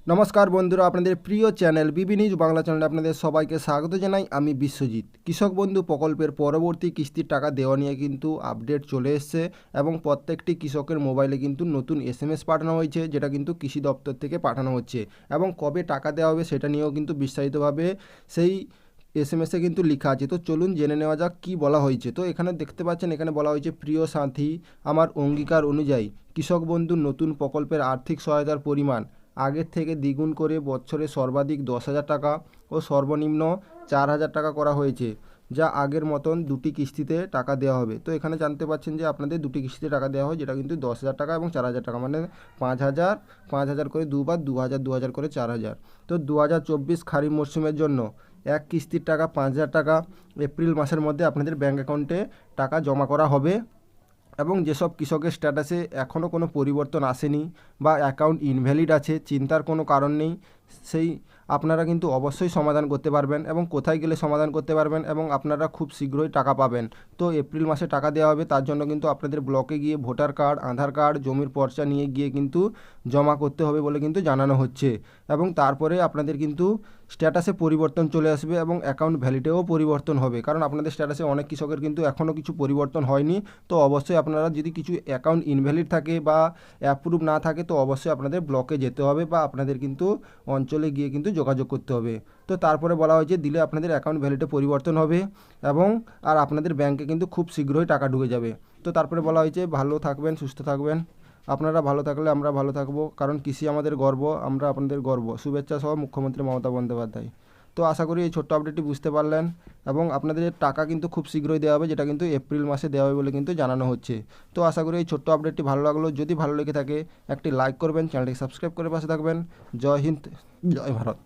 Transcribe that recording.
নমস্কার বন্ধুরা, আপনাদের প্রিয় চ্যানেল বিবি নিউজ বাংলা চ্যানেলে আপনাদের সবাইকে স্বাগত জানাই। আমি বিশ্বজিৎ। কৃষক বন্ধু প্রকল্পের পরবর্তী কিস্তির টাকা দেওয়া নিয়ে কিন্তু আপডেট চলে এসছে এবং প্রত্যেকটি কৃষকের মোবাইলে কিন্তু নতুন SMS পাঠানো হয়েছে, যেটা কিন্তু কৃষি দপ্তর থেকে পাঠানো হচ্ছে এবং কবে টাকা দেওয়া হবে সেটা নিয়েও কিন্তু বিস্তারিতভাবে সেই SMS-এ কিন্তু লেখা আছে। তো চলুন জেনে নেওয়া যাক কী বলা হয়েছে। তো এখানে দেখতে পাচ্ছেন, এখানে বলা হয়েছে, প্রিয় সাথী, আমার অঙ্গীকার অনুযায়ী কৃষক বন্ধুর নতুন প্রকল্পের আর্থিক সহায়তার পরিমাণ আগের থেকে দ্বিগুণ করে বছরে সর্বাধিক 10,000 টাকা ও সর্বনিম্ন 4,000 টাকা করা হয়েছে, যা আগের মতন দুটি কিস্তিতে টাকা দেওয়া হবে। তো এখানে জানতে পাচ্ছেন যে আপনাদের দুটি কিস্তিতে টাকা দেওয়া হয়, যেটা কিন্তু 10,000 টাকা এবং 4,000 টাকা, মানে 5,000 করে দুবার, 2,000 করে 4,000। তো 2024 খারিফ মরশুমের জন্য এক কিস্তির টাকা 5,000 টাকা এপ্রিল মাসের মধ্যে আপনাদের ব্যাঙ্ক অ্যাকাউন্টে টাকা জমা করা হবে। এবং যেসব কৃষকের স্ট্যাটাসে এখনও কোনো পরিবর্তন আসেনি বা অ্যাকাউন্ট ইনভ্যালিড আছে, চিন্তার কোনো কারণ নেই। সেই আপনারা কিন্তু অবশ্যই সমাধান করতে পারবেন এবং কোথায় গেলে সমাধান করতে পারবেন এবং আপনারা খুব শীঘ্রই টাকা পাবেন। তো এপ্রিল মাসে টাকা দেওয়া হবে, তার জন্য কিন্তু আপনাদের ব্লকে গিয়ে ভোটার কার্ড, আধার কার্ড, জমির পর্চা নিয়ে গিয়ে কিন্তু জমা করতে হবে বলে কিন্তু জানানো হচ্ছে। এবং তারপরে আপনাদের কিন্তু স্ট্যাটাসে পরিবর্তন চলে আসবে এবং অ্যাকাউন্ট ভ্যালিডেও পরিবর্তন হবে, কারণ আপনাদের স্ট্যাটাসে অনেক কৃষকের কিন্তু এখনও কিছু পরিবর্তন হয়নি। তো অবশ্যই আপনারা যদি কিছু অ্যাকাউন্ট ইনভ্যালিড থাকে বা অ্যাপ্রুভ না থাকে, তো অবশ্যই আপনাদের ব্লকে যেতে হবে বা আপনাদের কিন্তু অঞ্চলে গিয়ে কিন্তু যোগাযোগ করতে হবে। তো তারপরে বলা হয়েছে, দিলে আপনাদের অ্যাকাউন্ট ভ্যালিডে পরিবর্তন হবে এবং আর আপনাদের ব্যাংকে কিন্তু খুব শীঘ্রই টাকা ঢুকে যাবে। তো তারপরে বলা হয়েছে, ভালো থাকবেন, সুস্থ থাকবেন। আপনারা ভালো থাকলে আমরা ভালো থাকবো, কারণ কৃষি আমাদের গর্ব, আমরা আপনাদের গর্ব। শুভেচ্ছা সহ মুখ্যমন্ত্রী মমতা বন্দ্যোপাধ্যায়। তো আশা করি এই ছোট্ট আপডেটটি বুঝতে পারলেন এবং আপনাদের টাকা কিন্তু খুব শীঘ্রই দেওয়া হবে, যেটা কিন্তু এপ্রিল মাসে দেওয়া হবে বলে কিন্তু জানানো হচ্ছে। তো আশা করি এই ছোট্ট আপডেটটি ভালো লাগলো। যদি ভালো লেগে থাকে একটি লাইক করবেন, চ্যানেলটি সাবস্ক্রাইব করে পাশে থাকবেন। জয় হিন্দ, জয় ভারত।